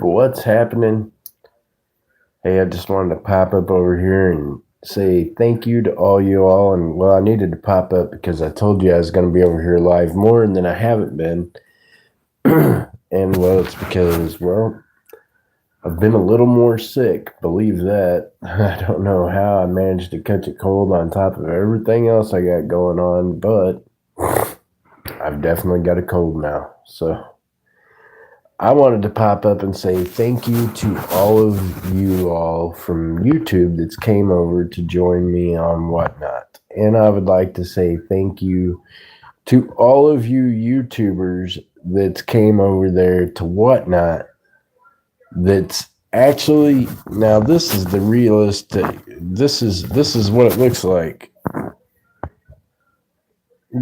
what's happening? Hey, I just wanted to pop up over here and say thank you to all you all. And well, I needed to pop up because I told you I was going to be over here live more than I haven't been. And well, it's because, well, I've been a little more sick, believe that. I don't know how I managed to catch a cold on top of everything else I got going on, but I've definitely got a cold now. So I wanted to pop up and say thank you to all of you all from YouTube that's came over to join me on Whatnot. And I would like to say thank you to all of you YouTubers that came over there to Whatnot. That's actually, now this is the realistic, this is what it looks like.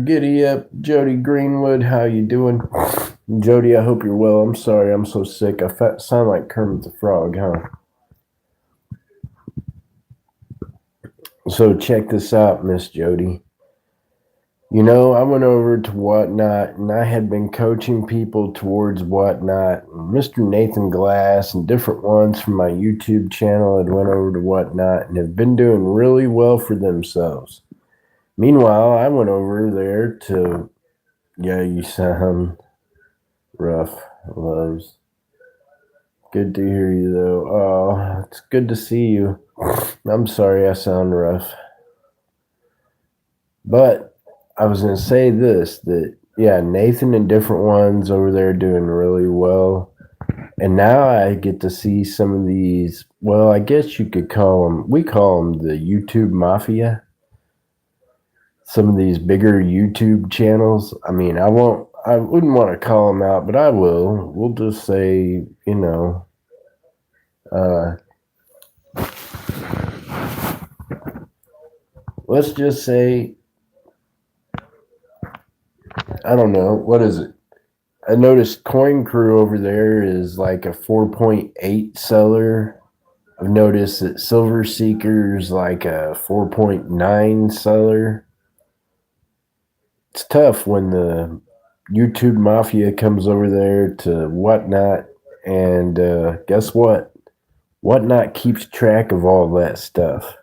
Giddy up, Jody Greenwood, how you doing? Jody, I hope you're well. I'm sorry, I'm so sick. I sound like Kermit the Frog, huh? So check this out, Miss Jody. You know, I went over to Whatnot, and I had been coaching people towards Whatnot. And Mr. Nathan Glass and different ones from my YouTube channel had went over to Whatnot and have been doing really well for themselves. Meanwhile, I went over there to, yeah, you sound rough, loves. Good to hear you, though. Oh, it's good to see you. I'm sorry I sound rough. But I was going to say this, that, yeah, Nathan and different ones over there doing really well. And now I get to see some of these, well, I guess you could call them, we call them the YouTube Mafia. Some of these bigger YouTube channels. I mean, I wouldn't want to call them out, but I will. We'll just say, you know, let's just say, I don't know, what is it? I noticed Coin Crew over there is like a 4.8 seller. I've noticed that Silver Seeker's like a 4.9 seller. It's tough when the YouTube Mafia comes over there to Whatnot, and guess what? Whatnot keeps track of all that stuff.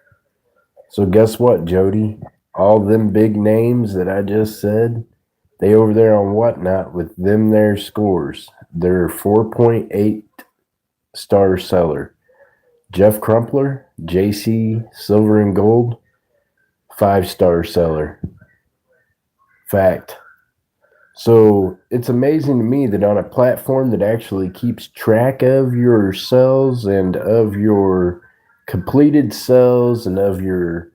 So guess what, Jody? All them big names that I just said, they over there on Whatnot with them their scores. They're 4.8 star seller. Jeff Crumpler, JC Silver and Gold, 5-star seller. Fact. So it's amazing to me that on a platform that actually keeps track of your sales and of your completed sales and of your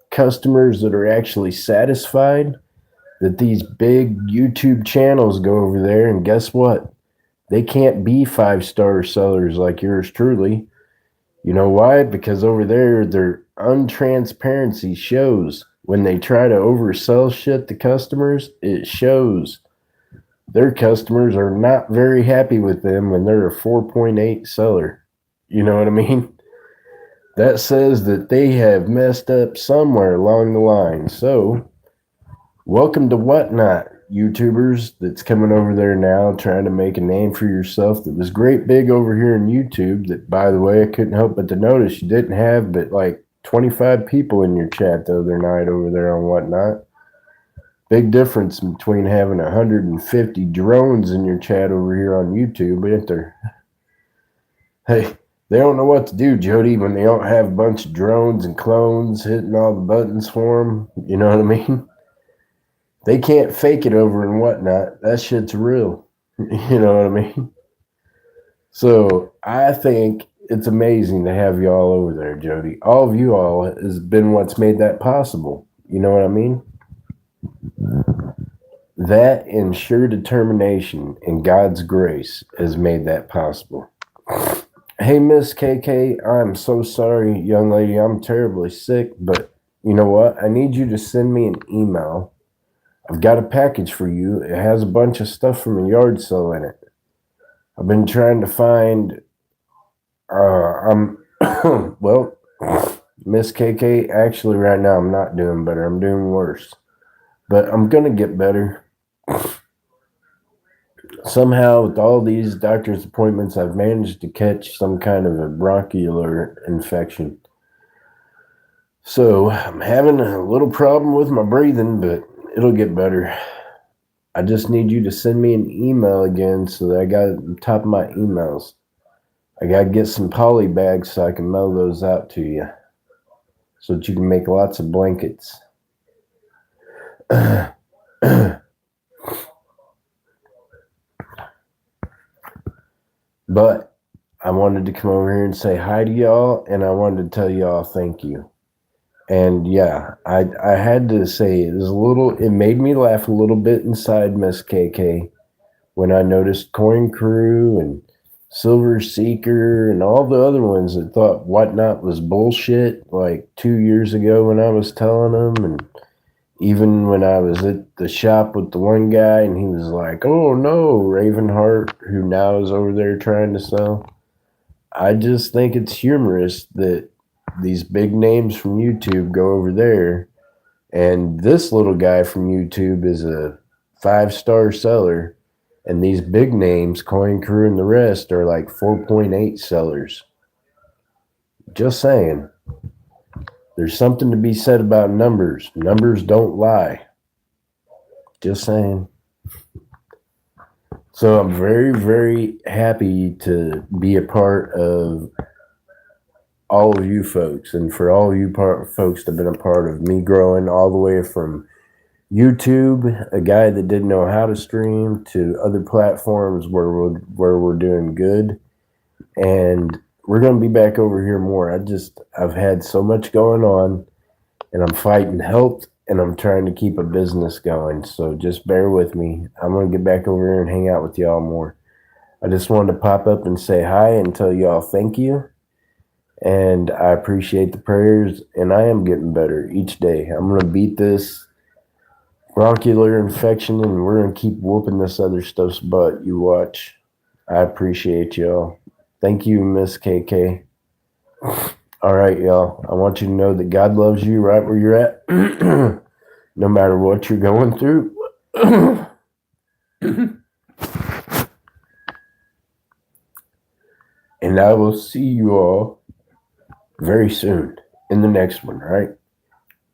customers that are actually satisfied, that these big YouTube channels go over there and guess what? They can't be 5-star sellers like yours truly. You know why? Because over there, their untransparency shows. When they try to oversell shit to customers, it shows. Their customers are not very happy with them when they're a 4.8 seller. You know what I mean? That says that they have messed up somewhere along the line. So, welcome to Whatnot, YouTubers that's coming over there now trying to make a name for yourself that was great big over here in YouTube that, by the way, I couldn't help but to notice you didn't have but like 25 people in your chat the other night over there on Whatnot. Big difference between having 150 drones in your chat over here on YouTube, ain't there? Hey, they don't know what to do, Jody, when they don't have a bunch of drones and clones hitting all the buttons for them. You know what I mean? They can't fake it over and Whatnot. That shit's real. You know what I mean? So I think it's amazing to have you all over there, Jody. All of you all has been what's made that possible. You know what I mean? That and sheer determination and God's grace has made that possible. Hey, Miss KK, I'm so sorry, young lady. I'm terribly sick, but you know what? I need you to send me an email. I've got a package for you. It has a bunch of stuff from a yard sale in it. I've been trying to find, well, Miss KK, actually right now I'm not doing better. I'm doing worse. But I'm going to get better. somehow with all these doctor's appointments, I've managed to catch some kind of a bronchial infection. So I'm having a little problem with my breathing, but it'll get better. I just need you to send me an email again so that I got it on top of my emails. I got to get some poly bags so I can mail those out to you so that you can make lots of blankets. But I wanted to come over here and say hi to y'all, and I wanted to tell y'all thank you. And yeah, I had to say it made me laugh a little bit inside, Miss KK, when I noticed Coin Crew and Silver Seeker and all the other ones that thought Whatnot was bullshit like 2 years ago when I was telling them, and even when I was at the shop with the one guy and he was like, oh no, Ravenheart, who now is over there trying to sell. I just think it's humorous that these big names from YouTube go over there, and this little guy from YouTube is a 5-star seller, and these big names, Coin Crew and the rest, are like 4.8 sellers. Just saying. There's something to be said about numbers. Numbers don't lie. Just saying. So I'm very, very happy to be a part of all of you folks, and for all you folks that have been a part of me growing all the way from YouTube, a guy that didn't know how to stream, to other platforms where we're doing good. And we're going to be back over here more. I've had so much going on, and I'm fighting health, and I'm trying to keep a business going. So just bear with me. I'm going to get back over here and hang out with y'all more. I just wanted to pop up and say hi and tell y'all thank you. And I appreciate the prayers, and I am getting better each day. I'm going to beat this bronchial infection, and we're going to keep whooping this other stuff's butt. You watch. I appreciate y'all. Thank you, Miss KK. All right, y'all. I want you to know that God loves you right where you're at, no matter what you're going through. And I will see you all very soon in the next one, right?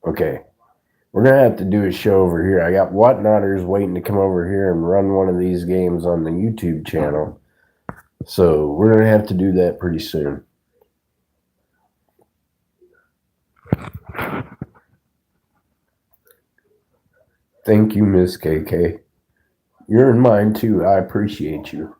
Okay. We're going to have to do a show over here. I got Whatnotters waiting to come over here and run one of these games on the YouTube channel. So we're going to have to do that pretty soon. Thank you, Miss KK. You're in mine too. I appreciate you.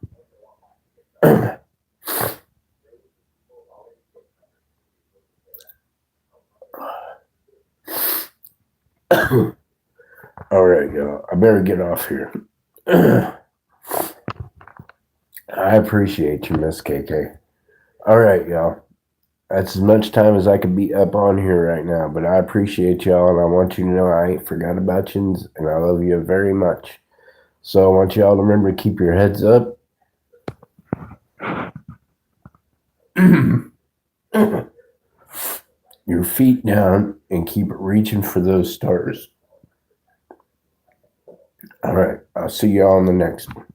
All right, y'all. I better get off here. I appreciate you, Miss KK. All right, y'all. That's as much time as I could be up on here right now, but I appreciate y'all, and I want you to know I ain't forgot about you, and I love you very much. So I want y'all to remember to keep your heads up. Your feet down, and keep reaching for those stars. All right. I'll see y'all on the next one.